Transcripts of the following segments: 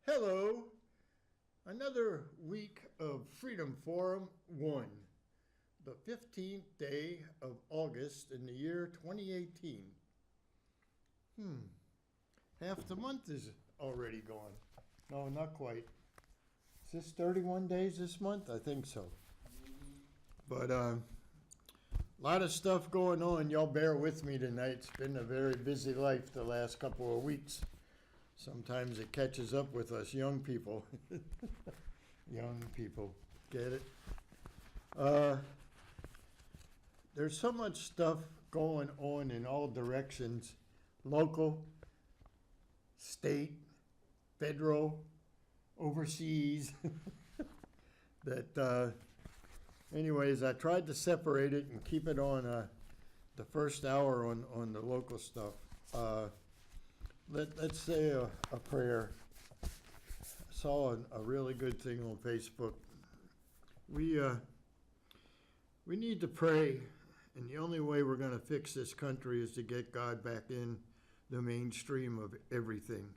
Hello, another week of Freedom Forum 1, the 15th day of August in the year 2018. Half the month is already gone. No, not quite. Is this 31 days this month? I think so. But a lot of stuff going on. Y'all bear with me tonight. It's been a very busy life the last couple of weeks. Sometimes it catches up with us young people. Young people, get it? There's so much stuff going on in all directions, local, state, federal, overseas, that anyways, I tried to separate it and keep it on the first hour on the local stuff. Let's say a prayer. I saw a really good thing on Facebook. We need to pray, and the only way we're going to fix this country is to get God back in the mainstream of everything.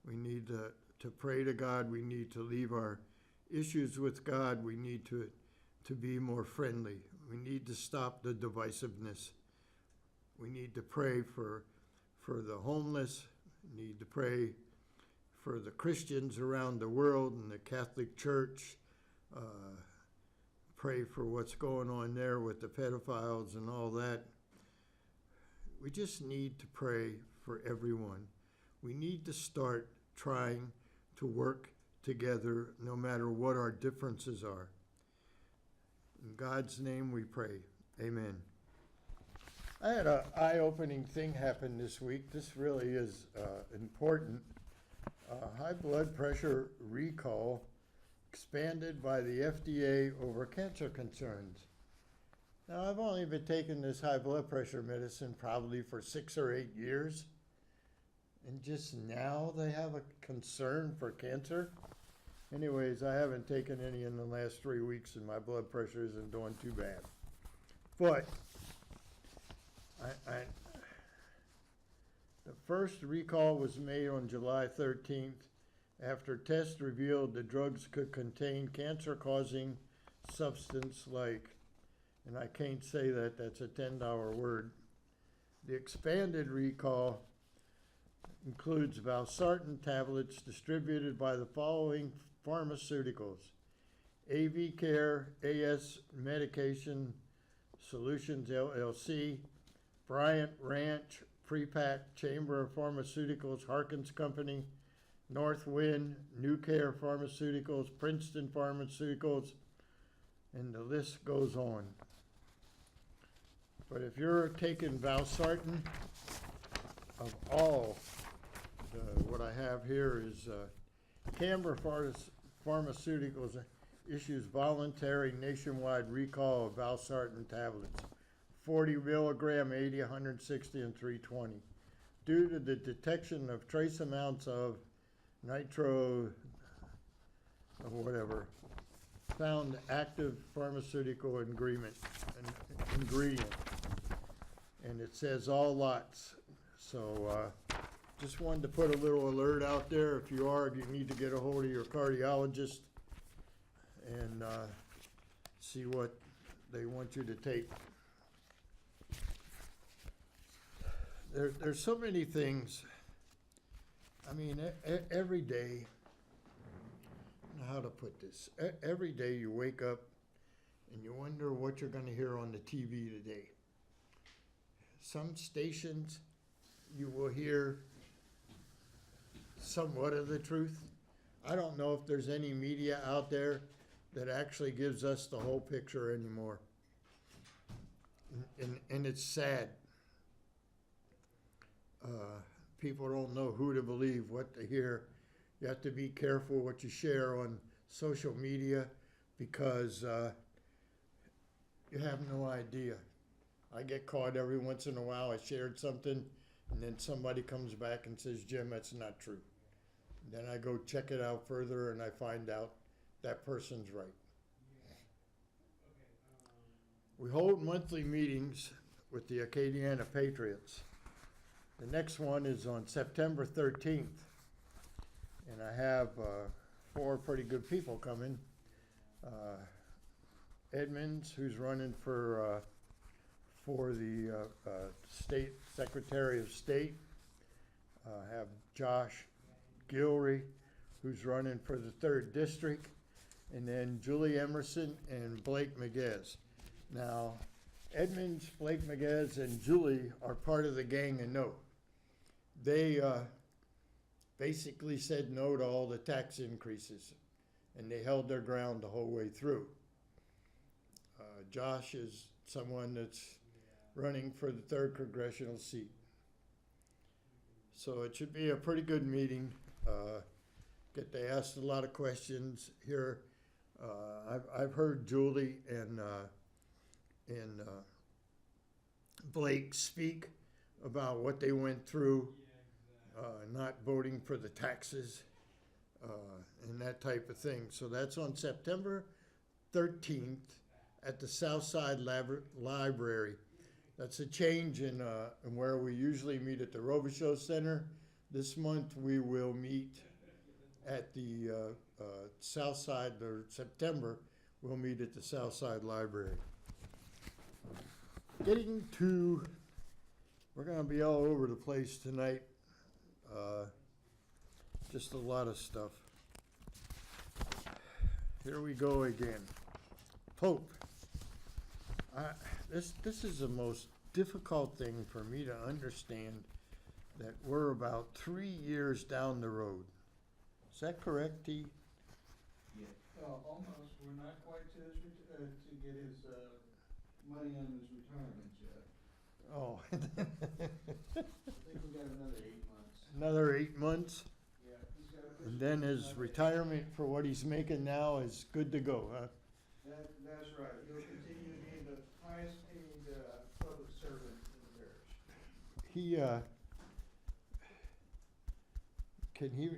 We need to pray to God. We need to leave our issues with God. We need to be more friendly. We need to stop the divisiveness. We need to pray for the homeless, need to pray for the Christians around the world and the Catholic Church, pray for what's going on there with the pedophiles and all that. We just need to pray for everyone. We need to start trying to work together no matter what our differences are. In God's name we pray. Amen. I had an eye-opening thing happen this week. This really is important. High blood pressure recall expanded by the FDA over cancer concerns. Now, I've only been taking this high blood pressure medicine probably for 6 or 8 years. And just now they have a concern for cancer. Anyways, I haven't taken any in the last 3 weeks and my blood pressure isn't doing too bad. But the first recall was made on July 13th after tests revealed the drugs could contain cancer-causing substance like, and I can't say that, that's a $10 word. The expanded recall includes valsartan tablets distributed by the following pharmaceuticals: AV Care, AS Medication Solutions LLC, Bryant Ranch, Prepack, Chamber of Pharmaceuticals, Harkins Company, Northwind, New Care Pharmaceuticals, Princeton Pharmaceuticals, and the list goes on. But if you're taking valsartan, of all, what I have here is Chamber Pharmaceuticals issues voluntary nationwide recall of valsartan tablets. 40 milligram, 80, 160, and 320, due to the detection of trace amounts of nitro, or whatever, found active pharmaceutical ingredient. And it says all lots. So just wanted to put a little alert out there. If you need to get a hold of your cardiologist and see what they want you to take. There's so many things. I mean, every day, I don't know how to put this. Every day you wake up and you wonder what you're going to hear on the TV today. Some stations you will hear somewhat of the truth. I don't know if there's any media out there that actually gives us the whole picture anymore. And it's sad. People don't know who to believe, what to hear. You have to be careful what you share on social media because you have no idea. I get caught every once in a while. I shared something and then somebody comes back and says, Jim, that's not true. And then I go check it out further and I find out that person's right. We hold monthly meetings with the Acadiana Patriots. The next one is on September 13th. And I have four pretty good people coming. Edmonds, who's running for the State Secretary of State. Have Josh Gilry, who's running for the 3rd District, and then Julie Emerson and Blake Miguez. Now, Edmonds, Blake Miguez, and Julie are part of the Gang of No. They basically said no to all the tax increases, and they held their ground the whole way through. Josh is someone that's running for the 3rd Congressional seat. So it should be a pretty good meeting. Get to ask a lot of questions here. I've heard Julie and Blake speak about what they went through, not voting for the taxes, and that type of thing. So that's on September 13th at the Southside Library. That's a change in where we usually meet at the Robichaux Center. This month we will meet at the Southside, or September, we'll meet at the Southside Library. Getting to, we're gonna be all over the place tonight. Just a lot of stuff. Here we go again. Pope. This is the most difficult thing for me to understand, that we're about 3 years down the road. Is that correct, T? Yeah, almost. We're not quite to get his money on his retirement yet. Oh. I think we got another 8 months. Another 8 months? Yeah, he's got to. And then his retirement for what he's making now is good to go, huh? That's right. He'll continue being the highest paid public servant in the parish.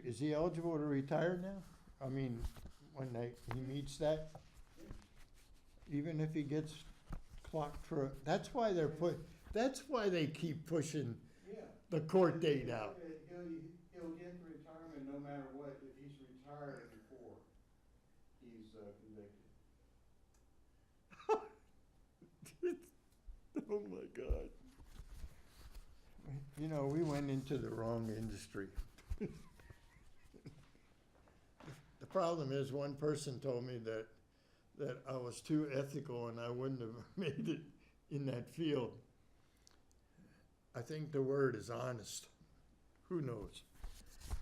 Is he eligible to retire now? I mean, when he meets that? Even if he gets clocked for, that's why they keep pushing Yeah. the court date out. He'll get retirement no matter what, if he's retired before he's convicted. Oh my God. You know, we went into the wrong industry. The problem is, one person told me that I was too ethical and I wouldn't have made it in that field. I think the word is honest. Who knows?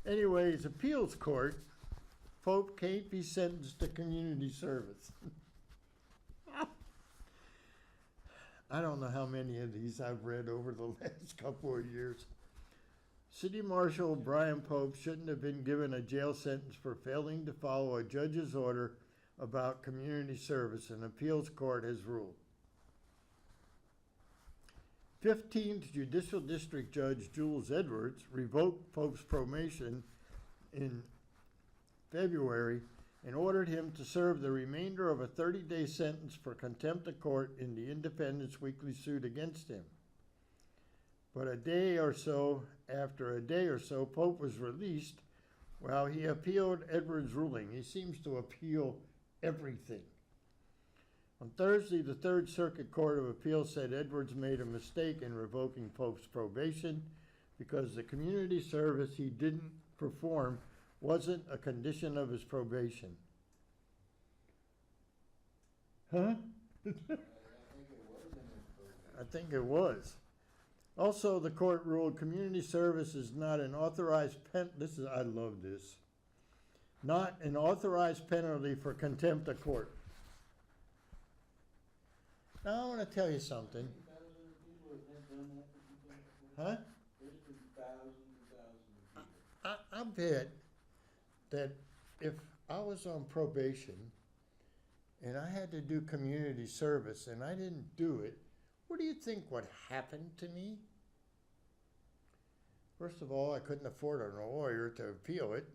Anyways, appeals court, Pope can't be sentenced to community service. I don't know how many of these I've read over the last couple of years. City Marshal Brian Pope shouldn't have been given a jail sentence for failing to follow a judge's order about community service, an appeals court has ruled. 15th Judicial District Judge Jules Edwards revoked Pope's probation in February and ordered him to serve the remainder of a 30-day sentence for contempt of court in the Independence Weekly suit against him. But a day or so, Pope was released while he appealed Edwards' ruling. He seems to appeal everything. On Thursday, the Third Circuit Court of Appeals said Edwards made a mistake in revoking Pope's probation because the community service he didn't perform wasn't a condition of his probation. Huh? I think it was. Also, the court ruled community service is not an authorized I love this. Not an authorized penalty for contempt of court. Now I want to tell you something. Huh? There's been thousands and thousands of people. I bet that if I was on probation and I had to do community service and I didn't do it, what do you think would happen to me? First of all, I couldn't afford a lawyer to appeal it.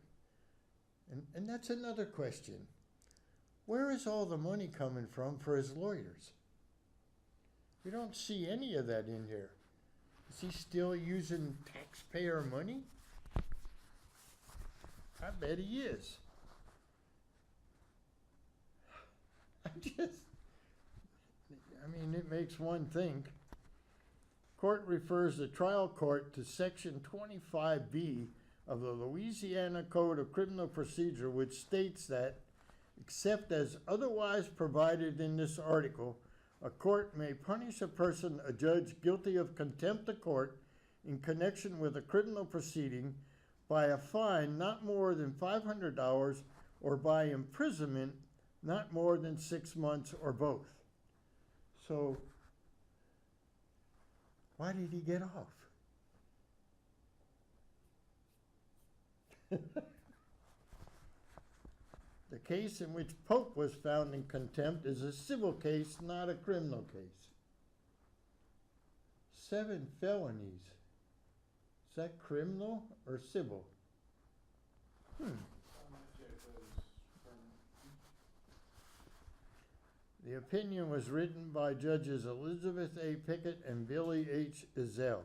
And that's another question. Where is all the money coming from for his lawyers? We don't see any of that in here. Is he still using taxpayer money? I bet he is. It makes one think. Court refers the trial court to Section 25B of the Louisiana Code of Criminal Procedure, which states that, except as otherwise provided in this article, a court may punish a person, a judge, guilty of contempt of court in connection with a criminal proceeding by a fine not more than $500 or by imprisonment not more than 6 months or both. So, why did he get off? The case in which Pope was found in contempt is a civil case, not a criminal case. 7 felonies. Is that criminal or civil? The opinion was written by Judges Elizabeth A. Pickett and Billy H. Ezell.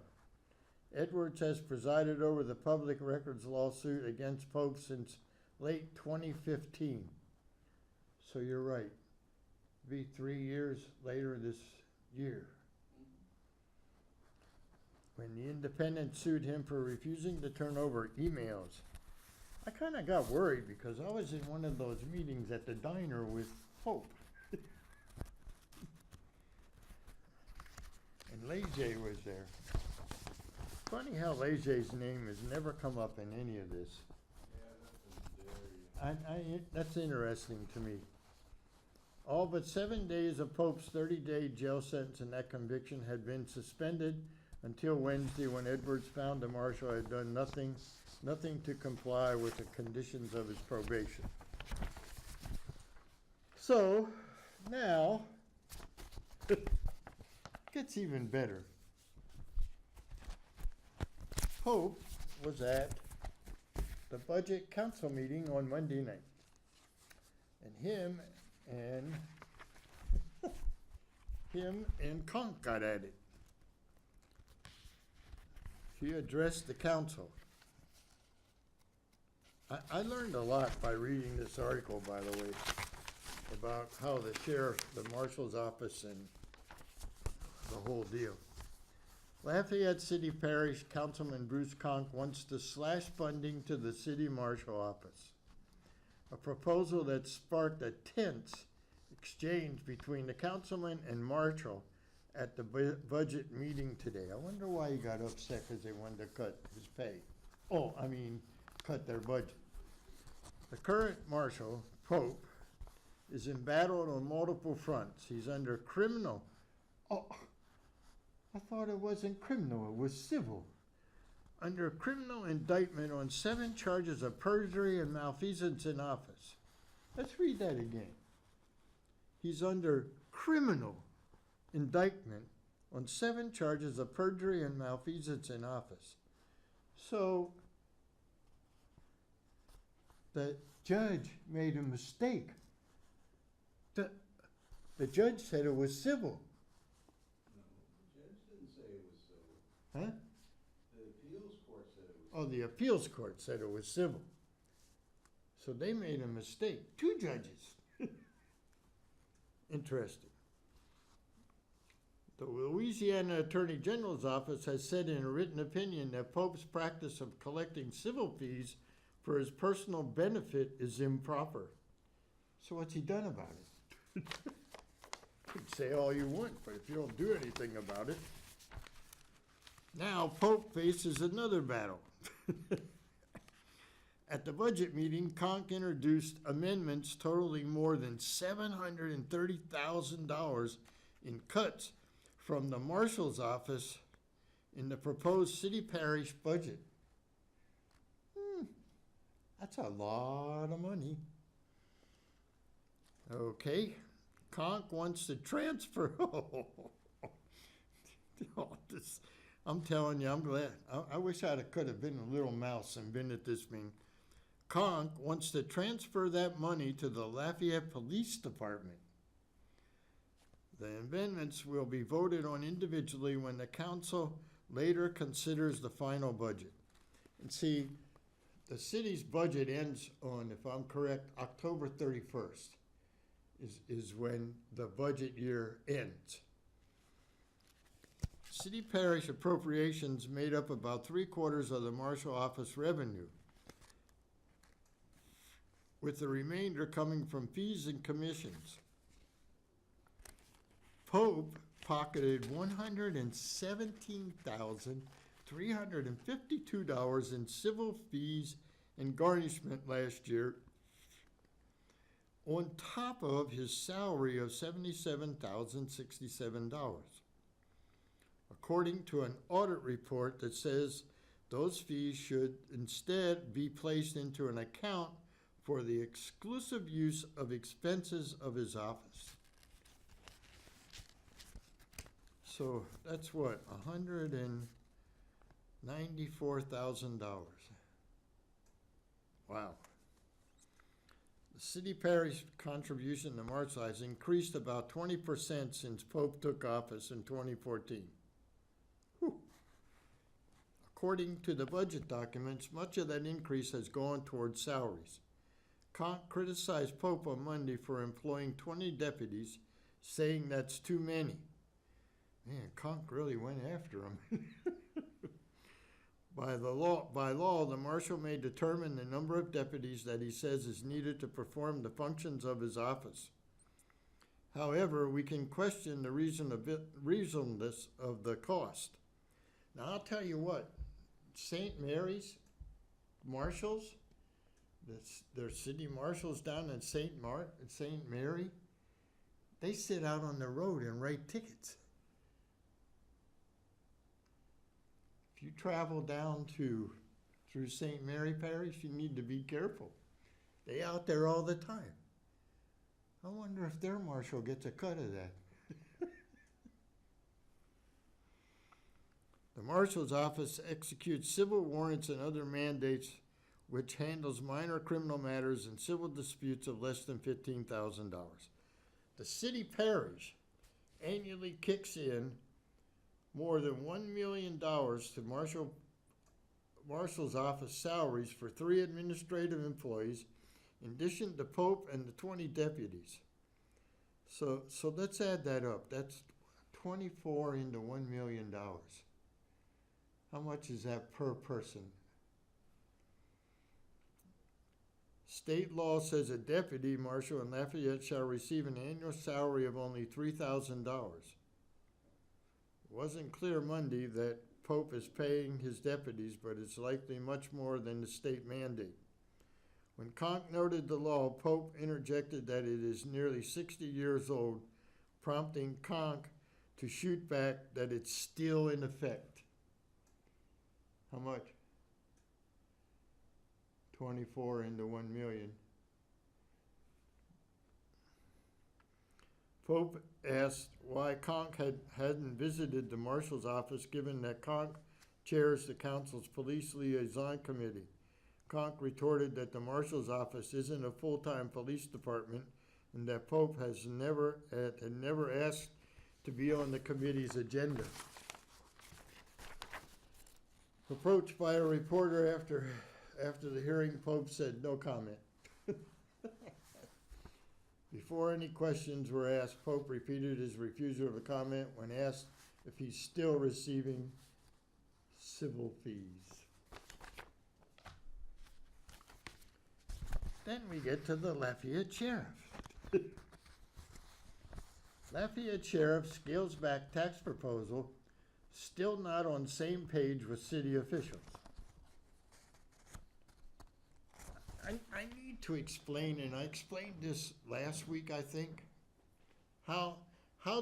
Edwards has presided over the public records lawsuit against Pope since late 2015. So you're right. It'll be 3 years later this year. When the Independent sued him for refusing to turn over emails. I kind of got worried because I was in one of those meetings at the diner with Pope. And Leger was there. Funny how Leger's name has never come up in any of this. That's interesting to me. All but 7 days of Pope's 30-day jail sentence and that conviction had been suspended until Wednesday, when Edwards found the marshal had done nothing to comply with the conditions of his probation. So, now, it gets even better. Pope was at the budget council meeting on Monday night. And him and Conk got at it. He addressed the council. I learned a lot by reading this article, by the way, about how the sheriff, the marshal's office, and the whole deal. Lafayette City Parish Councilman Bruce Conk wants to slash funding to the city marshal office, a proposal that sparked a tense exchange between the councilman and marshal at the budget meeting today. I wonder why he got upset, because they wanted to cut his pay. Cut their budget. The current marshal, Pope, is embattled on multiple fronts. He's under criminal. Oh, I thought it wasn't criminal, it was civil. Under criminal indictment on 7 charges of perjury and malfeasance in office. Let's read that again. He's under criminal indictment on 7 charges of perjury and malfeasance in office. So, the judge made a mistake. The judge said it was civil. No, the judge didn't say it was civil. Huh? The appeals court said it was Oh, the appeals court said it was civil. So they made a mistake. 2 judges. Interesting. The Louisiana Attorney General's office has said in a written opinion that Pope's practice of collecting civil fees for his personal benefit is improper. So what's he done about it? You can say all you want, but if you don't do anything about it. Now Pope faces another battle. At the budget meeting, Conk introduced amendments totaling more than $730,000 in cuts from the marshal's office in the proposed city parish budget. That's a lot of money. Okay, Conk wants to transfer. I'm telling you, I'm glad. I wish I could have been a little mouse and been at this meeting. Conk wants to transfer that money to the Lafayette Police Department. The amendments will be voted on individually when the council later considers the final budget. And see, the city's budget ends on, if I'm correct, October 31st is when the budget year ends. City parish appropriations made up about 3/4 of the marshal office revenue, with the remainder coming from fees and commissions. Pope pocketed $117,352 in civil fees and garnishment last year, on top of his salary of $77,067. According to an audit report that says those fees should instead be placed into an account for the exclusive use of expenses of his office. So that's what, $194,000. Wow. The city parish contribution to marshal has increased about 20% since Pope took office in 2014. Whew. According to the budget documents, much of that increase has gone towards salaries. Conk criticized Pope on Monday for employing 20 deputies, saying that's too many. Man, Conk really went after him. By law, the marshal may determine the number of deputies that he says is needed to perform the functions of his office. However, we can question the reasonableness of the cost. Now, I'll tell you what, St. Mary's marshals, their city marshals down in St. Mary, they sit out on the road and write tickets. If you travel down through St. Mary Parish, you need to be careful. They out there all the time. I wonder if their marshal gets a cut of that. The marshal's office executes civil warrants and other mandates, which handles minor criminal matters and civil disputes of less than $15,000. The city parish annually kicks in more than $1 million to marshal's office salaries for 3 administrative employees, in addition to Pope and the 20 deputies. So let's add that up. That's 24 into $1 million. How much is that per person? State law says a deputy marshal in Lafayette shall receive an annual salary of only $3,000. It wasn't clear Monday that Pope is paying his deputies, but it's likely much more than the state mandate. When Conk noted the law, Pope interjected that it is nearly 60 years old, prompting Conk to shoot back that it's still in effect. How much? 24 into 1 million. Pope asked why Conk hadn't visited the marshal's office, given that Conk chairs the council's police liaison committee. Conk retorted that the marshal's office isn't a full-time police department and that Pope had never asked to be on the committee's agenda. Approached by a reporter after the hearing, Pope said no comment. Before any questions were asked, Pope repeated his refusal of a comment when asked if he's still receiving civil fees. Then we get to the Lafayette Sheriff. Lafayette Sheriff scales back tax proposal, still not on same page with city officials. I need to explain, and I explained this last week, I think, how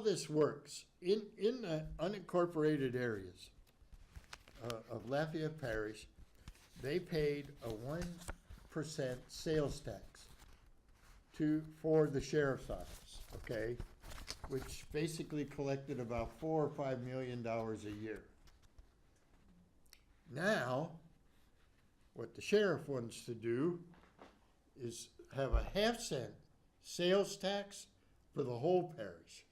this works. In the unincorporated areas of Lafayette Parish, they paid a 1% sales tax for the sheriff's office, okay, which basically collected about $4 or $5 million a year. Now, what the sheriff wants to do is have a half-cent sales tax for the whole parish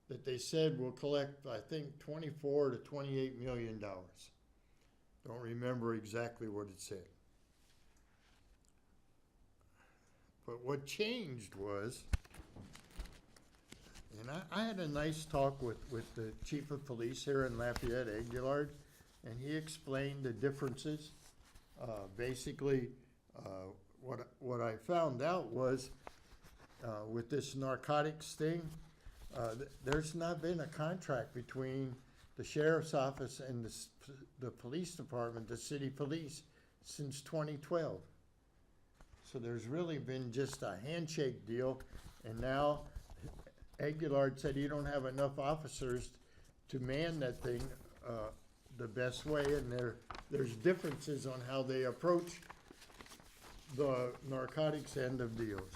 that they said will collect, I think, $24 to $28 million. Don't remember exactly what it said. But what changed was, and I had a nice talk with the chief of police here in Lafayette, Aguillard, and he explained the differences. Basically, what I found out was, with this narcotics thing, there's not been a contract between the sheriff's office and the police department, the city police, since 2012. So there's really been just a handshake deal, and now Aguillard said he don't have enough officers to man that thing the best way, and there's differences on how they approach the narcotics end of deals.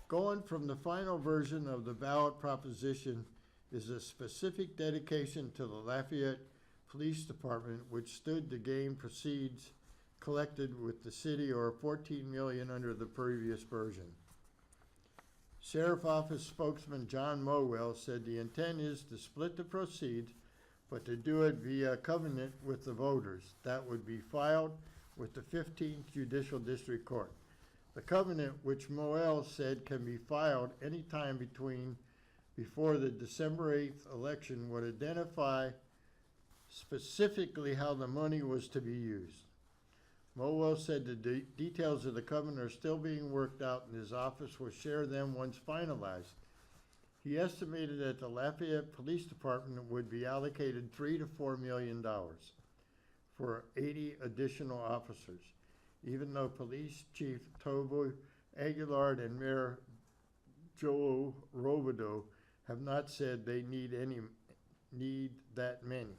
Going from the final version of the ballot proposition is a specific dedication to the Lafayette Police Department, which stood to gain proceeds collected with the city, or $14 million under the previous version. Sheriff Office spokesman John Mowell said the intent is to split the proceeds, but to do it via covenant with the voters. That would be filed with the 15th Judicial District Court. The covenant, which Mowell said can be filed anytime before the December 8th election, would identify specifically how the money was to be used. Mowell said the details of the covenant are still being worked out, and his office will share them once finalized. He estimated that the Lafayette Police Department would be allocated $3 to $4 million for 80 additional officers, even though Police Chief Tobo Aguillard and Mayor Joe Robideau have not said they need that many.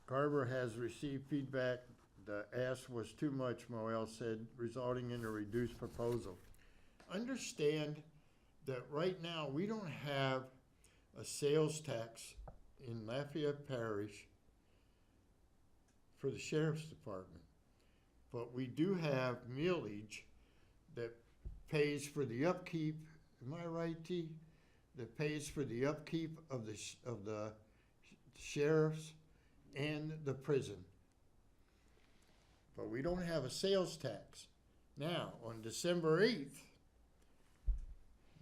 Garber has received feedback. The ask was too much, Moel said, resulting in a reduced proposal. Understand that right now we don't have a sales tax in Lafayette Parish for the Sheriff's Department, but we do have millage that pays for the upkeep, am I right, T? That pays for the upkeep of the sheriffs and the prison. But we don't have a sales tax. Now, on December 8th,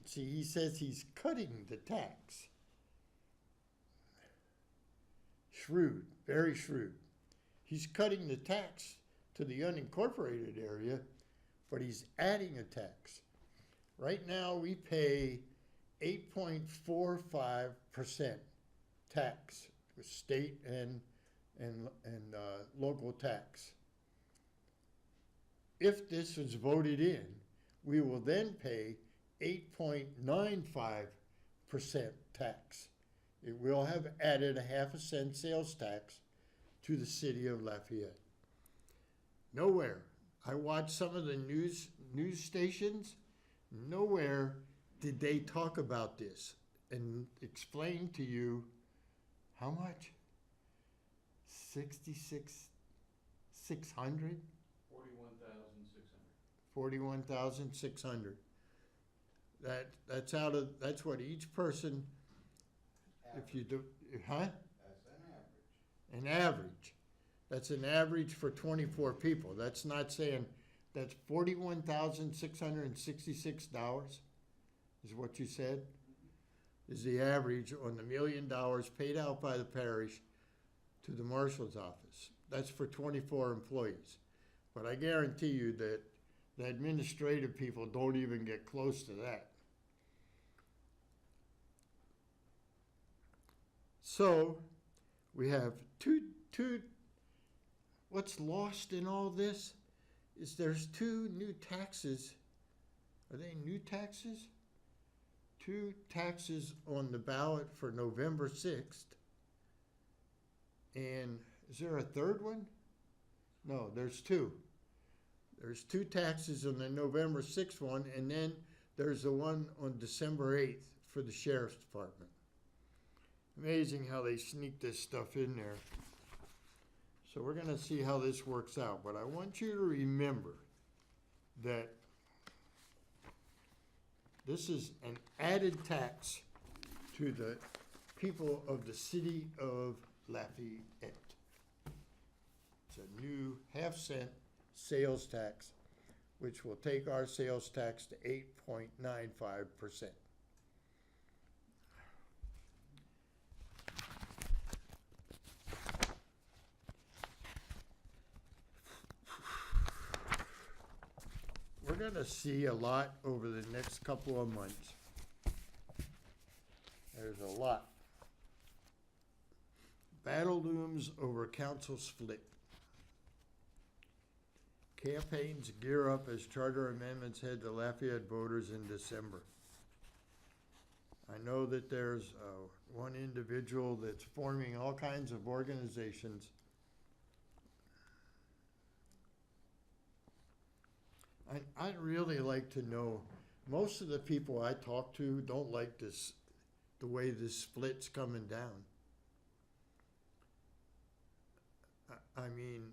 see, he says he's cutting the tax. Shrewd, very shrewd. He's cutting the tax to the unincorporated area, but he's adding a tax. Right now, we pay 8.45% tax, state and local tax. If this is voted in, we will then pay 8.95% tax. It will have added a half-a-cent sales tax to the city of Lafayette. Nowhere, I watched some of the news stations, nowhere did they talk about this and explain to you how much? 6,600? 41,600. That's what each person, average. If you do, huh? That's an average. An average. That's an average for 24 people. That's not saying that's $41,666 is what you said, is the average on the $1 million paid out by the parish to the marshal's office. That's for 24 employees. But I guarantee you that the administrative people don't even get close to that. So we have two, what's lost in all this is there's two new taxes. Are they new taxes? Two taxes on the ballot for November 6th. And is there a third one? No, there's two. There's two taxes on the November 6th one, and then there's the one on December 8th for the Sheriff's Department. Amazing how they sneak this stuff in there. So we're going to see how this works out. But I want you to remember that this is an added tax to the people of the city of Lafayette. It's a new half-cent sales tax, which will take our sales tax to 8.95%. We're going to see a lot over the next couple of months. There's a lot. Battle looms over council split. Campaigns gear up as charter amendments head to Lafayette voters in December. I know that there's one individual that's forming all kinds of organizations. I'd really like to know, most of the people I talk to don't like this, the way this split's coming down. I mean,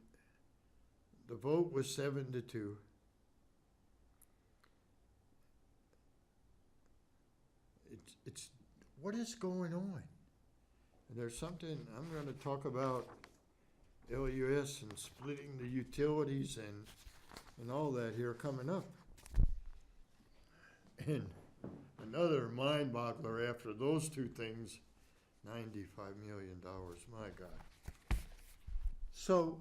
the vote was 7-2. It's what is going on? And there's something, I'm going to talk about LUS and splitting the utilities and all that here coming up. And another mind boggler after those two things, $95 million, my God. So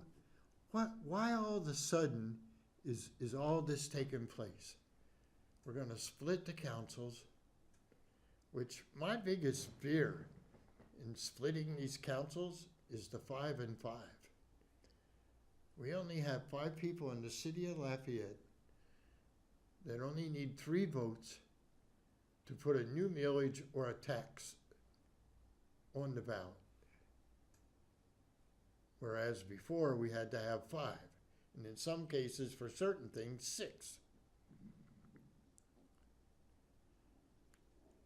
why all of a sudden is all this taking place? We're going to split the councils, which my biggest fear in splitting these councils is the 5 and 5. We only have 5 people in the city of Lafayette that only need 3 votes to put a new millage or a tax on the ballot. Whereas before we had to have 5, and in some cases for certain things 6.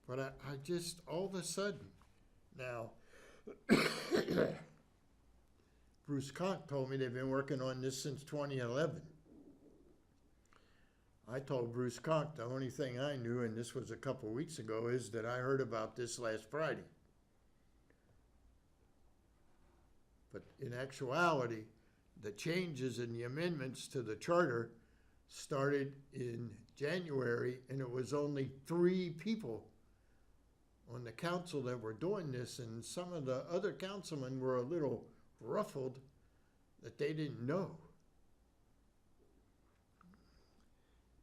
But I just, all of a sudden, now, Bruce Cox told me they've been working on this since 2011. I told Bruce Cox the only thing I knew, and this was a couple weeks ago, is that I heard about this last Friday. But in actuality, the changes and the amendments to the charter started in January, and it was only 3 people on the council that were doing this, and some of the other councilmen were a little ruffled that they didn't know.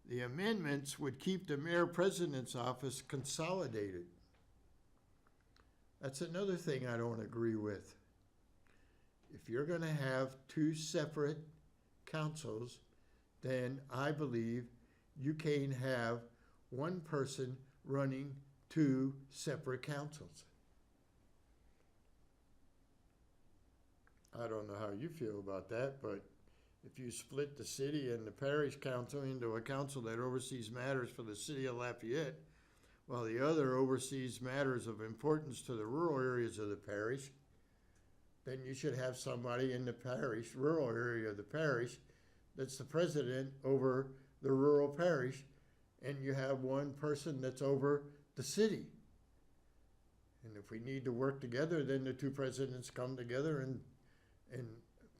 The amendments would keep the mayor-president's office consolidated. That's another thing I don't agree with. If you're going to have 2 separate councils, then I believe you can have one person running 2 separate councils. I don't know how you feel about that, but if you split the city and the parish council into a council that oversees matters for the city of Lafayette, while the other oversees matters of importance to the rural areas of the parish, then you should have somebody in the parish, rural area of the parish, that's the president over the rural parish, and you have one person that's over the city. And if we need to work together, then the 2 presidents come together and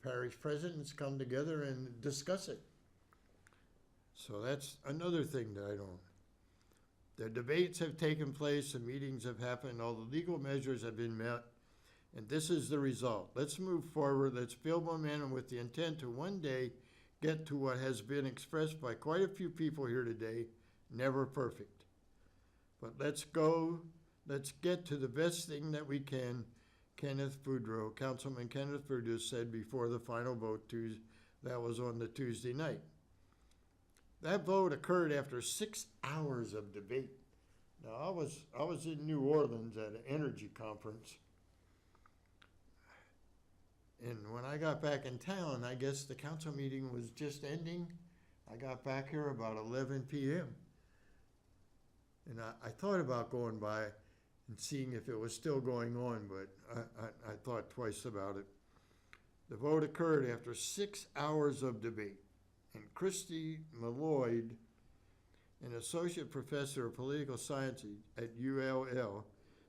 parish presidents come together and discuss it. So that's another thing that I don't. The debates have taken place, the meetings have happened, all the legal measures have been met, and this is the result. Let's move forward, let's build momentum with the intent to one day get to what has been expressed by quite a few people here today, never perfect. But let's get to the best thing that we can. Councilman Kenneth Boudreau said before the final vote that was on the Tuesday night. That vote occurred after 6 hours of debate. Now I was in New Orleans at an energy conference, and when I got back in town, I guess the council meeting was just ending. I got back here about 11 p.m. and I thought about going by and seeing if it was still going on, but I thought twice about it. The vote occurred after 6 hours of debate, and Christy Malloyd, an associate professor of political science at ULL,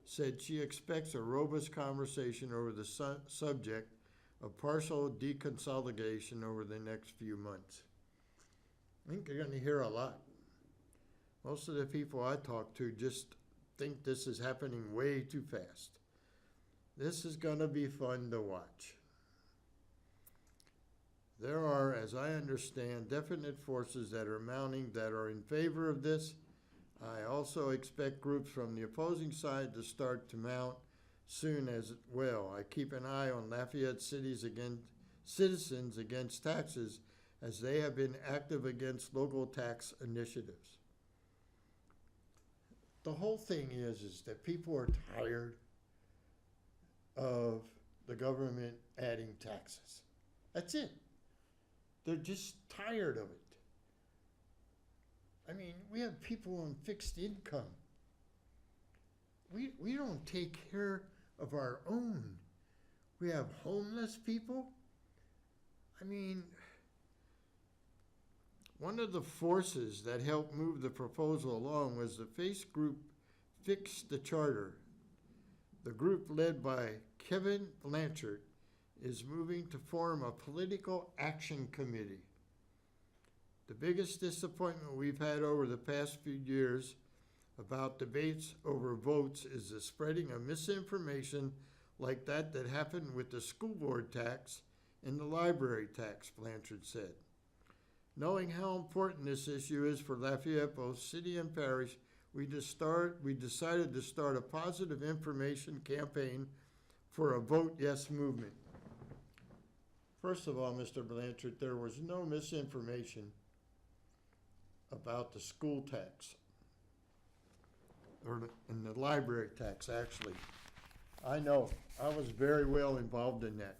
said she expects a robust conversation over the subject of partial deconsolidation over the next few months. I think you're going to hear a lot. Most of the people I talk to just think this is happening way too fast. This is going to be fun to watch. There are, as I understand, definite forces that are mounting that are in favor of this. I also expect groups from the opposing side to start to mount soon as well. I keep an eye on Lafayette citizens against taxes, as they have been active against local tax initiatives. The whole thing is that people are tired of the government adding taxes. That's it. They're just tired of it. I mean, we have people on fixed income. We don't take care of our own. We have homeless people. I mean, one of the forces that helped move the proposal along was the FACE group Fix the Charter. The group, led by Kevin Blanchard, is moving to form a political action committee. The biggest disappointment we've had over the past few years about debates over votes is the spreading of misinformation like that happened with the school board tax and the library tax, Blanchard said. Knowing how important this issue is for Lafayette, both city and parish, we decided to start a positive information campaign for a Vote Yes movement. First of all, Mr. Blanchard, there was no misinformation about the school tax, and the library tax, actually. I know, I was very well involved in that.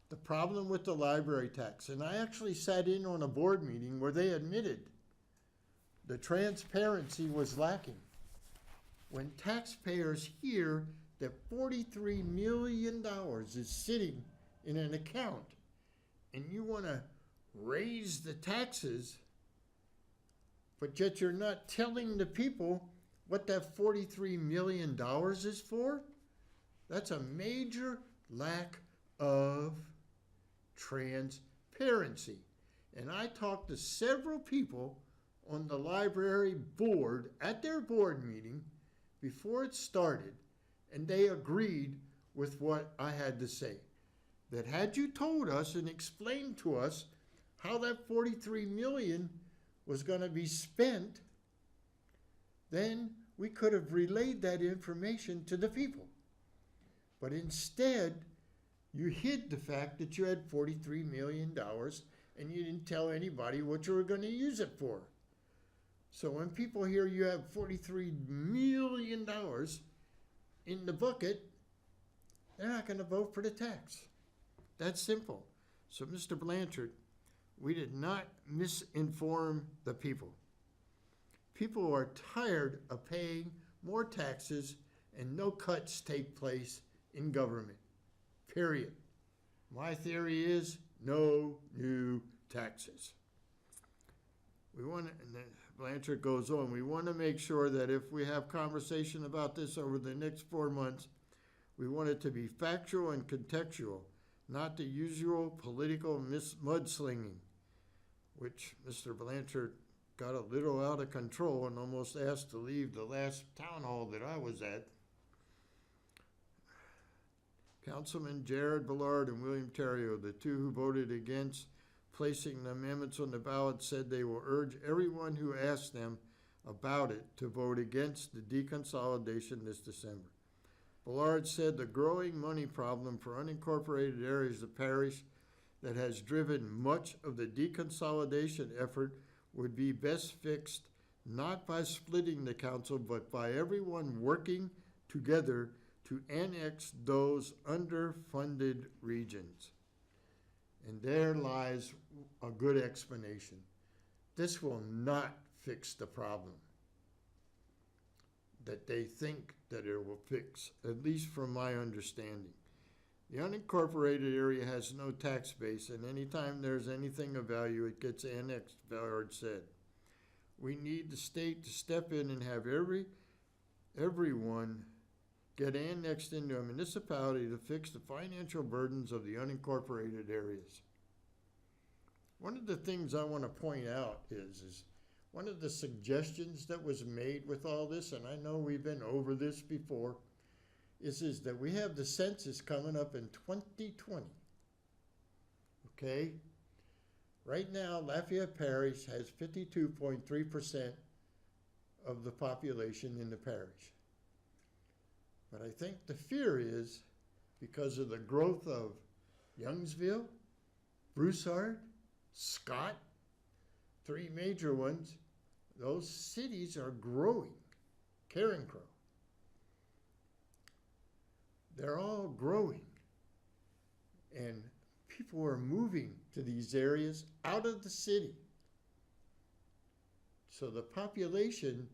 The problem with the library tax, and I actually sat in on a board meeting where they admitted the transparency was lacking. When taxpayers hear that $43 million is sitting in an account and you want to raise the taxes, but yet you're not telling the people what that $43 million is for, that's a major lack of transparency. And I talked to several people on the library board at their board meeting before it started, and they agreed with what I had to say. That had you told us and explained to us how that $43 million was going to be spent, then we could have relayed that information to the people. But instead, you hid the fact that you had $43 million and you didn't tell anybody what you were going to use it for. So when people hear you have $43 million in the bucket, they're not going to vote for the tax. That's simple. So, Mr. Blanchard, we did not misinform the people. People are tired of paying more taxes and no cuts take place in government, period. My theory is no new taxes. And then Blanchard goes on, we want to make sure that if we have conversation about this over the next 4 months, we want it to be factual and contextual, not the usual political mudslinging, which Mr. Blanchard got a little out of control and almost asked to leave the last town hall that I was at. Councilman Jared Ballard and William Terrio, the two who voted against placing the amendments on the ballot, said they will urge everyone who asks them about it to vote against the deconsolidation this December. Ballard said the growing money problem for unincorporated areas of parish that has driven much of the deconsolidation effort would be best fixed not by splitting the council, but by everyone working together to annex those underfunded regions. And there lies a good explanation. This will not fix the problem that they think that it will fix, at least from my understanding. The unincorporated area has no tax base, and anytime there's anything of value, it gets annexed, Ballard said. We need the state to step in and have everyone get annexed into a municipality to fix the financial burdens of the unincorporated areas. One of the things I want to point out is one of the suggestions that was made with all this, and I know we've been over this before, is that we have the census coming up in 2020. Okay? Right now, Lafayette Parish has 52.3% of the population in the parish. But I think the fear is because of the growth of Youngsville, Broussard, Scott, three major ones, those cities are growing. Carencro. They're all growing. And people are moving to these areas out of the city. So the population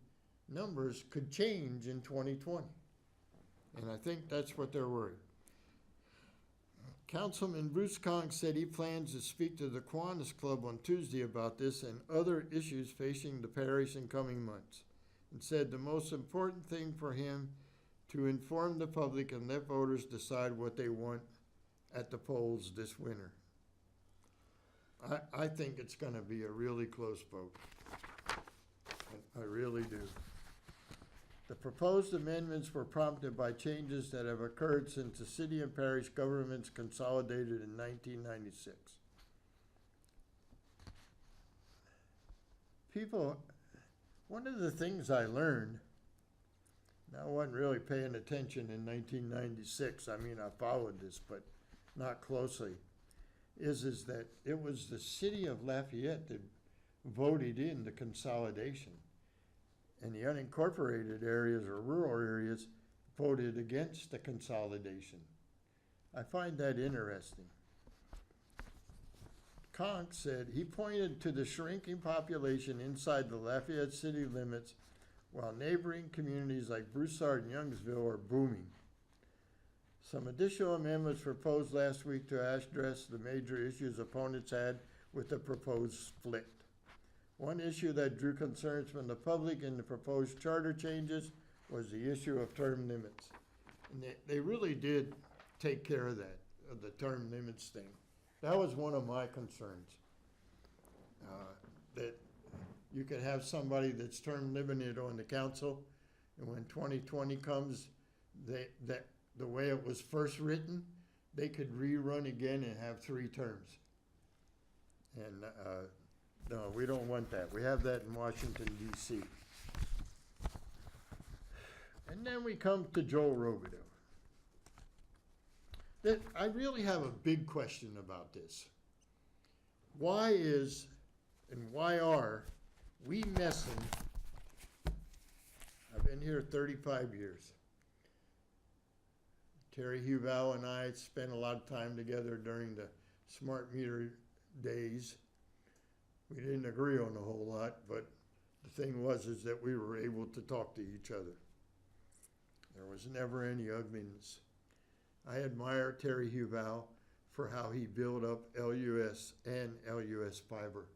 numbers could change in 2020. And I think that's what they're worried. Councilman Bruce Conk said he plans to speak to the Kiwanis Club on Tuesday about this and other issues facing the parish in coming months, and said the most important thing for him to inform the public and let voters decide what they want at the polls this winter. I think it's going to be a really close vote. I really do. The proposed amendments were prompted by changes that have occurred since the city and parish governments consolidated in 1996. One of the things I learned, and I wasn't really paying attention in 1996, I mean, I followed this, but not closely, is that it was the city of Lafayette that voted in the consolidation. And the unincorporated areas or rural areas voted against the consolidation. I find that interesting. Conk said he pointed to the shrinking population inside the Lafayette city limits while neighboring communities like Broussard and Youngsville are booming. Some additional amendments were proposed last week to address the major issues opponents had with the proposed split. One issue that drew concerns from the public in the proposed charter changes was the issue of term limits. And they really did take care of that, of the term limits thing. That was one of my concerns, that you could have somebody that's term limited on the council, and when 2020 comes, the way it was first written, they could rerun again and have 3 terms. And no, we don't want that. We have that in Washington, D.C. And then we come to Joel Robideau. I really have a big question about this. Why are we messing? I've been here 35 years. Terry Huval and I spent a lot of time together during the smart meter days. We didn't agree on a whole lot, but the thing was that we were able to talk to each other. There was never any ugliness. I admire Terry Huval for how he built up LUS and LUS Fiber.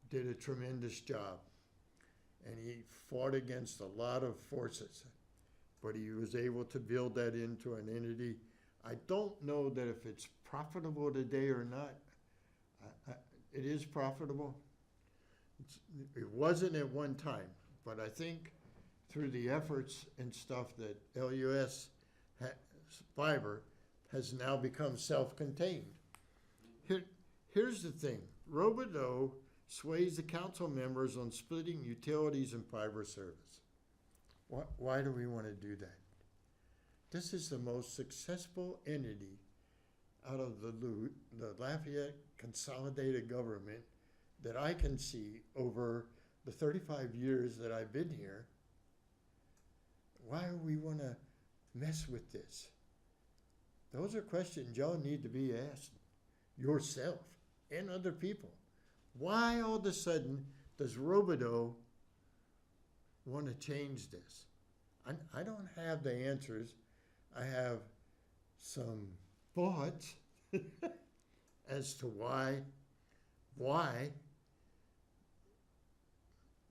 Did a tremendous job. And he fought against a lot of forces, but he was able to build that into an entity. I don't know that if it's profitable today or not. It is profitable. It wasn't at one time, but I think through the efforts and stuff that LUS Fiber has now become self-contained. Here's the thing. Robideau sways the council members on splitting utilities and fiber service. Why do we want to do that? This is the most successful entity out of the Lafayette consolidated government that I can see over the 35 years that I've been here. Why do we want to mess with this? Those are questions y'all need to be asked yourself and other people. Why all of a sudden does Robideau want to change this? I don't have the answers. I have some thoughts as to why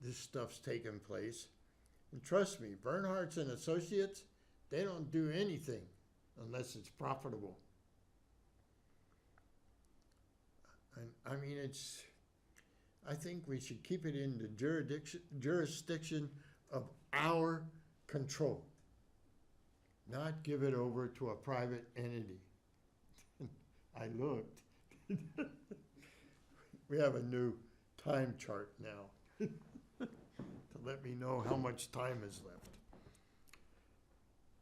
this stuff's taking place. And trust me, Bernhardt's and Associates, They don't do anything unless it's profitable. And I mean, I think we should keep it in the jurisdiction of our control, not give it over to a private entity. I looked. We have a new time chart now to let me know how much time is left.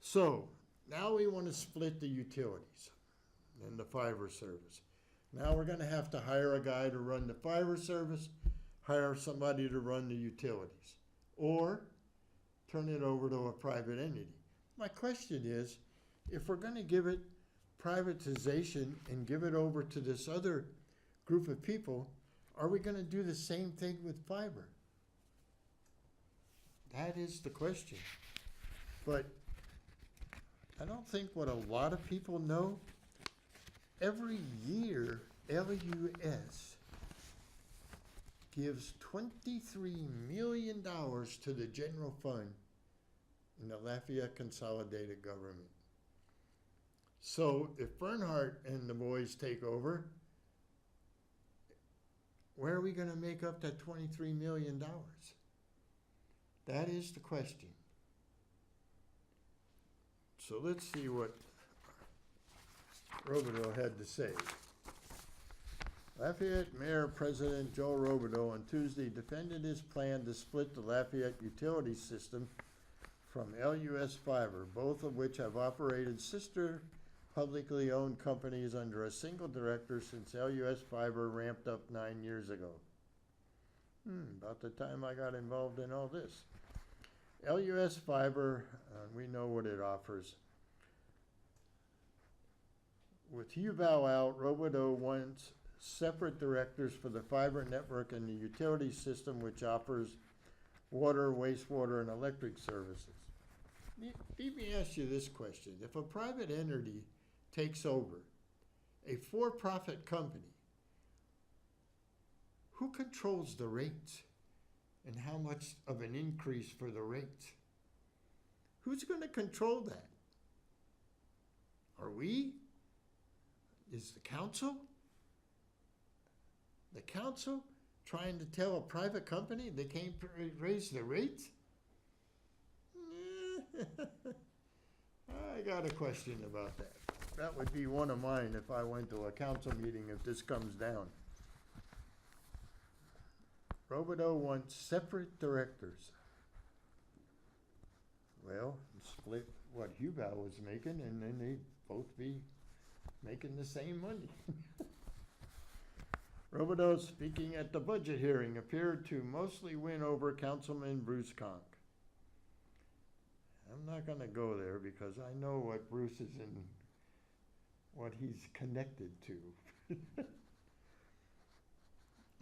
So now we want to split the utilities and the fiber service. Now we're going to have to hire a guy to run the fiber service, hire somebody to run the utilities, or turn it over to a private entity. My question is, if we're going to give it privatization and give it over to this other group of people, are we going to do the same thing with fiber? That is the question. But I don't think what a lot of people know, every year LUS gives $23 million to the general fund in the Lafayette Consolidated Government. So if Bernhardt and the boys take over, where are we going to make up that $23 million? That is the question. So let's see what Robideau had to say. Lafayette Mayor President Joe Robideau on Tuesday defended his plan to split the Lafayette utility system from LUS Fiber, both of which have operated sister publicly owned companies under a single director since LUS Fiber ramped up 9 years ago. About the time I got involved in all this. LUS Fiber, we know what it offers. With Huval out, Robideau wants separate directors for the fiber network and the utility system, which offers water, wastewater, and electric services. Let me ask you this question. If a private entity takes over a for-profit company, who controls the rates and how much of an increase for the rates? Who's going to control that? Are we? Is the council? The council trying to tell a private company they can't raise the rates? I got a question about that. That would be one of mine if I went to a council meeting if this comes down. Robideau wants separate directors. Well, split what Huval was making, and then they'd both be making the same money. Robideau, speaking at the budget hearing, appeared to mostly win over Councilman Bruce Conk. I'm not going to go there because I know what Bruce is in, what he's connected to.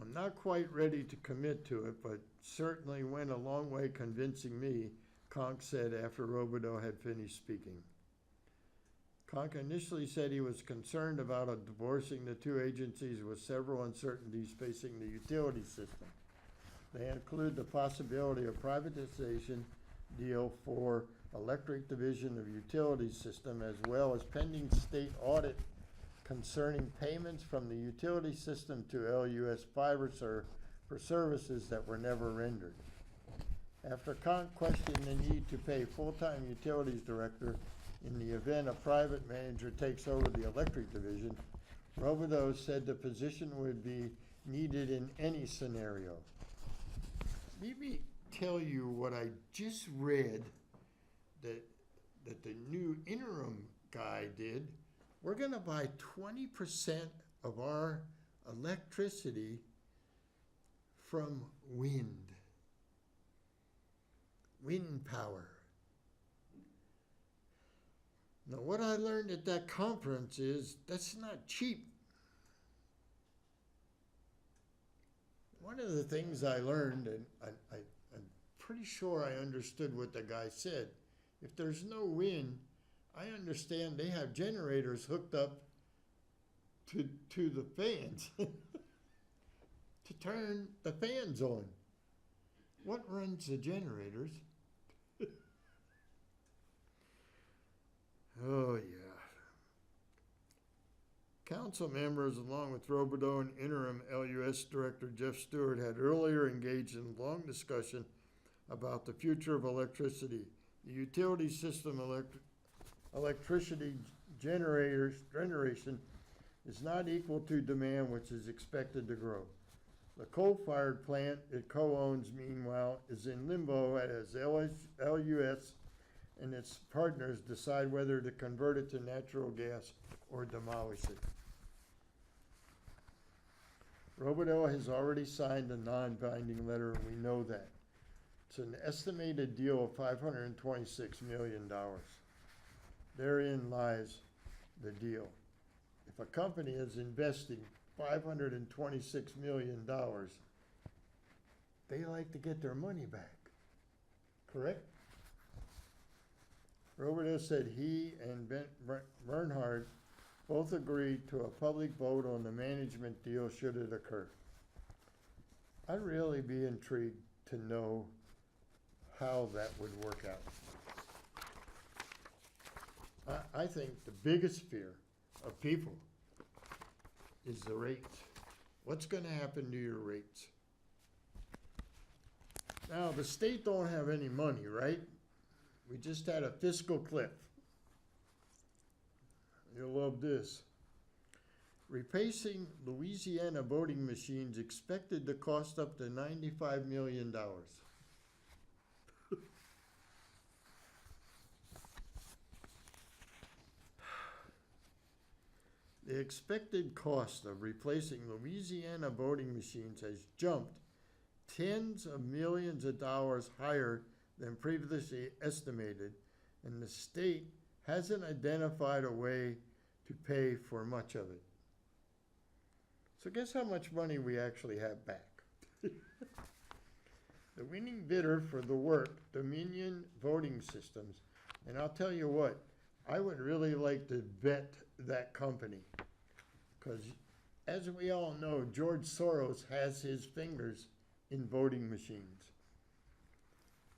I'm not quite ready to commit to it, but certainly went a long way convincing me, Conk said after Robideau had finished speaking. Conk initially said he was concerned about divorcing the two agencies with several uncertainties facing the utility system. They include the possibility of privatization deal for electric division of utility system, as well as pending state audit concerning payments from the utility system to LUS Fiber for services that were never rendered. After Conk questioned the need to pay full-time utilities director in the event a private manager takes over the electric division, Robideau said the position would be needed in any scenario. Let me tell you what I just read that the new interim guy did. We're going to buy 20% of our electricity from wind power. Now, what I learned at that conference is that's not cheap. One of the things I learned, and I'm pretty sure I understood what the guy said, if there's no wind, I understand they have generators hooked up to the fans to turn the fans on. What runs the generators? Oh, yeah. Council members, along with Robodeau and interim LUS Director Jeff Stewart, had earlier engaged in long discussion about the future of electricity. The utility system electricity generation is not equal to demand, which is expected to grow. The coal-fired plant it co-owns, meanwhile, is in limbo as LUS and its partners decide whether to convert it to natural gas or demolish it. Robodeau has already signed a non-binding letter, and we know that. It's an estimated deal of $526 million. Therein lies the deal. If a company is investing $526 million, they like to get their money back, correct? Robodeau said he and Bernhard both agreed to a public vote on the management deal should it occur. I'd really be intrigued to know how that would work out. I think the biggest fear of people is the rates. What's going to happen to your rates? Now, the state don't have any money, right? We just had a fiscal cliff. You'll love this. Replacing Louisiana voting machines expected to cost up to $95 million. The expected cost of replacing Louisiana voting machines has jumped tens of millions of dollars higher than previously estimated, and the state hasn't identified a way to pay for much of it. So guess how much money we actually have back? The winning bidder for the work, Dominion Voting Systems, and I'll tell you what, I would really like to vet that company, because as we all know, George Soros has his fingers in voting machines.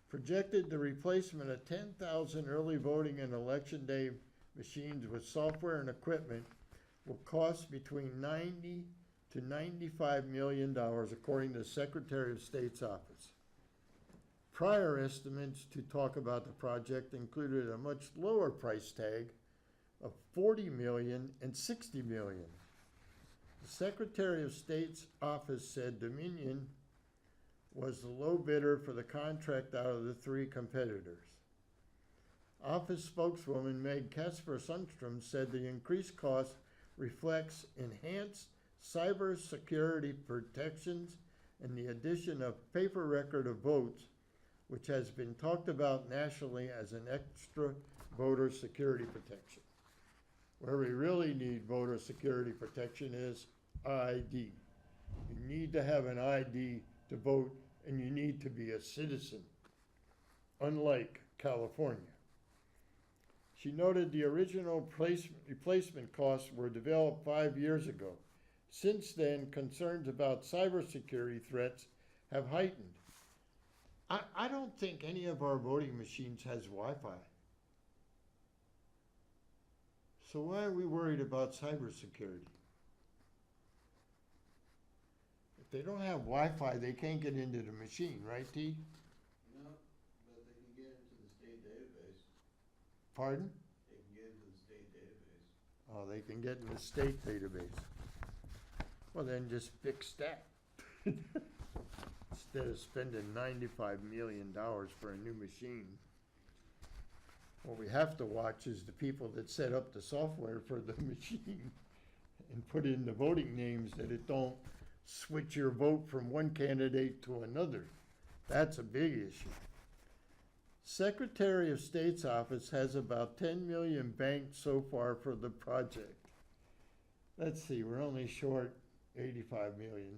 Projected the replacement of 10,000 early voting and election day machines with software and equipment will cost between $90 to $95 million, according to the Secretary of State's office. Prior estimates to talk about the project included a much lower price tag of $40 million and $60 million. The Secretary of State's office said Dominion was the low bidder for the contract out of the three competitors. Office spokeswoman Meg Kasper-Sundstrom said the increased cost reflects enhanced cybersecurity protections and the addition of paper record of votes, which has been talked about nationally as an extra voter security protection. Where we really need voter security protection is ID. You need to have an ID to vote, and you need to be a citizen, unlike California. She noted the original replacement costs were developed 5 years ago. Since then, concerns about cybersecurity threats have heightened. I don't think any of our voting machines has Wi-Fi. So why are we worried about cybersecurity? If they don't have Wi-Fi, they can't get into the machine, right, T? No, but they can get into the state database. Pardon? They can get into the state database. Oh, they can get in the state database. Well, then just fix that. Instead of spending $95 million for a new machine. What we have to watch is the people that set up the software for the machine and put in the voting names, that it don't switch your vote from one candidate to another. That's a big issue. Secretary of State's office has about 10 million banked so far for the project. Let's see, we're only short 85 million.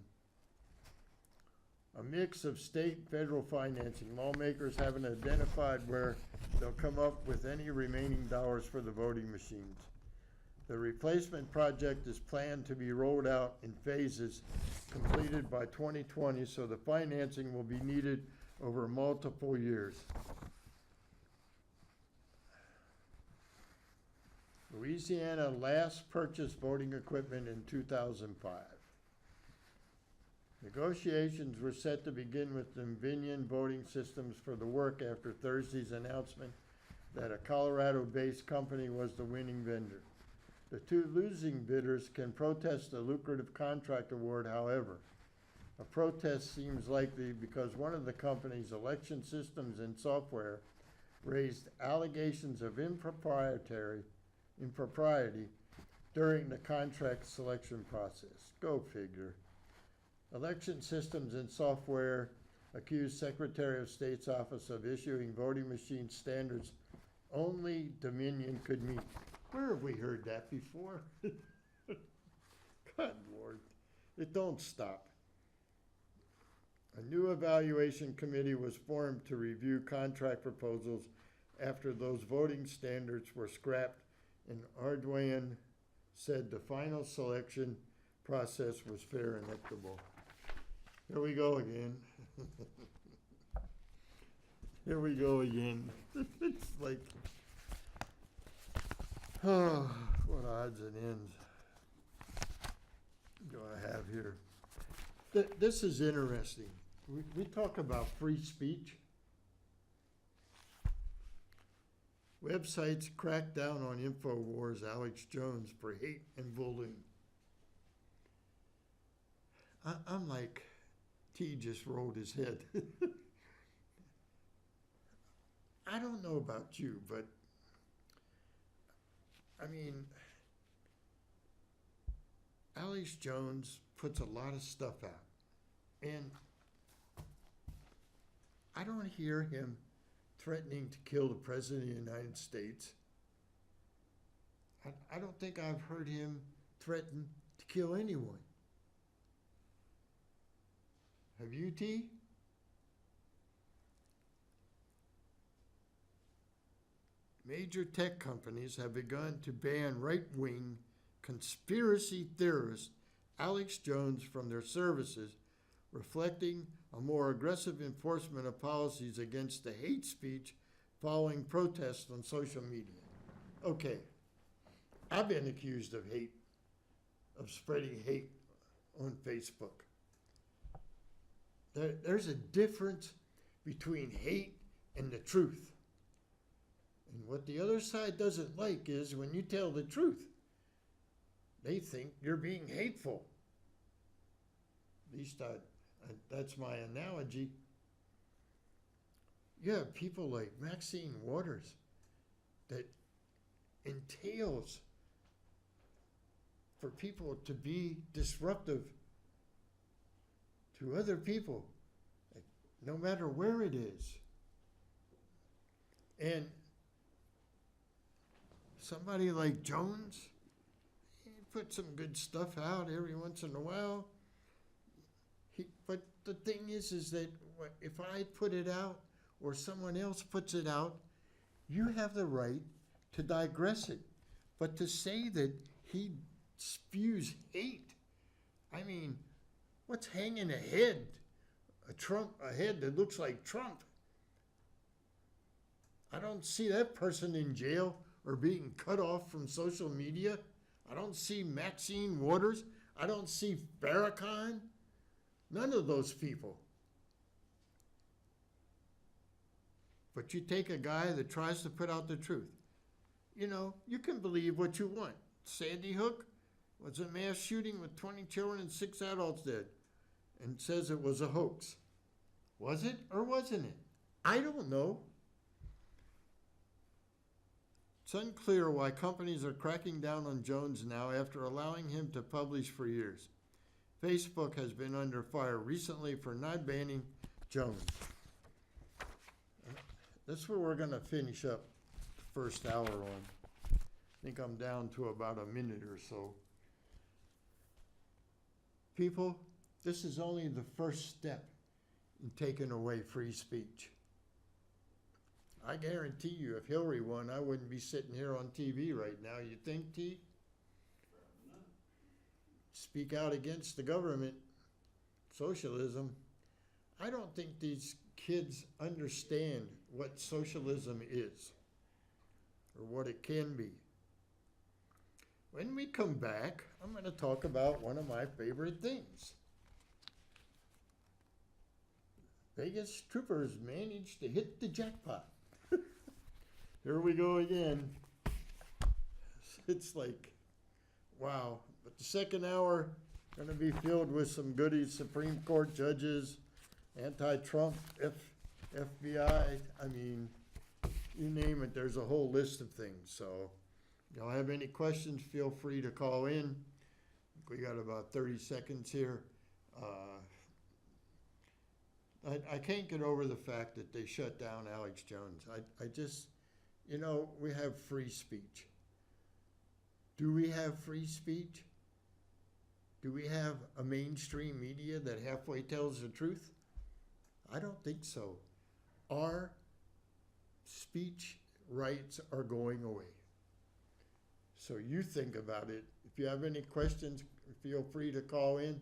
A mix of state and federal financing. Lawmakers haven't identified where they'll come up with any remaining dollars for the voting machines. The replacement project is planned to be rolled out in phases, completed by 2020, so the financing will be needed over multiple years. Louisiana last purchased voting equipment in 2005. Negotiations were set to begin with Dominion Voting Systems for the work after Thursday's announcement that a Colorado-based company was the winning vendor. The two losing bidders can protest the lucrative contract award, however. A protest seems likely because one of the company's election systems and software raised allegations of impropriety during the contract selection process. Go figure. Election systems and software accused Secretary of State's office of issuing voting machine standards only Dominion could meet. Where have we heard that before? God Lord, it don't stop. A new evaluation committee was formed to review contract proposals after those voting standards were scrapped, and Ardoin said the final selection process was fair and equitable. Here we go again. Here we go again. It's like, oh, what odds and ends do I have here? This is interesting. We talk about free speech. Websites crack down on InfoWars Alex Jones for hate and bullying. I'm like, T just rolled his head. I don't know about you, but I mean, Alex Jones puts a lot of stuff out, and I don't hear him threatening to kill the President of the United States. I don't think I've heard him threaten to kill anyone. Have you, T? Major tech companies have begun to ban right-wing conspiracy theorist Alex Jones from their services, reflecting a more aggressive enforcement of policies against the hate speech following protests on social media. Okay, I've been accused of hate, of spreading hate on Facebook. There's a difference between hate and the truth. And what the other side doesn't like is when you tell the truth, they think you're being hateful. At least that's my analogy. You have people like Maxine Waters that entails for people to be disruptive to other people, no matter where it is. And somebody like Jones, he put some good stuff out every once in a while. But the thing is that if I put it out or someone else puts it out, you have the right to digress it. But to say that he spews hate, I mean, what's hanging ahead? A head that looks like Trump. I don't see that person in jail or being cut off from social media. I don't see Maxine Waters. I don't see Farrakhan. None of those people. But you take a guy that tries to put out the truth. You know, you can believe what you want. Sandy Hook was a mass shooting with 20 children and 6 adults dead, and says it was a hoax. Was it or wasn't it? I don't know. It's unclear why companies are cracking down on Jones now after allowing him to publish for years. Facebook has been under fire recently for not banning Jones. That's where we're going to finish up the first hour on. I think I'm down to about a minute or so. People, this is only the first step in taking away free speech. I guarantee you, if Hillary won, I wouldn't be sitting here on TV right now. You think, T? Speak out against the government, socialism. I don't think these kids understand what socialism is or what it can be. When we come back, I'm going to talk about one of my favorite things. Vegas troopers managed to hit the jackpot. Here we go again. It's like, wow. But the second hour going to be filled with some goodies, Supreme Court judges, anti-Trump, FBI. I mean, you name it, there's a whole list of things. So, y'all have any questions, feel free to call in. We got about 30 seconds here. I can't get over the fact that they shut down Alex Jones. I just, you know, we have free speech. Do we have free speech? Do we have a mainstream media that halfway tells the truth? I don't think so. Our speech rights are going away. So you think about it. If you have any questions, feel free to call in.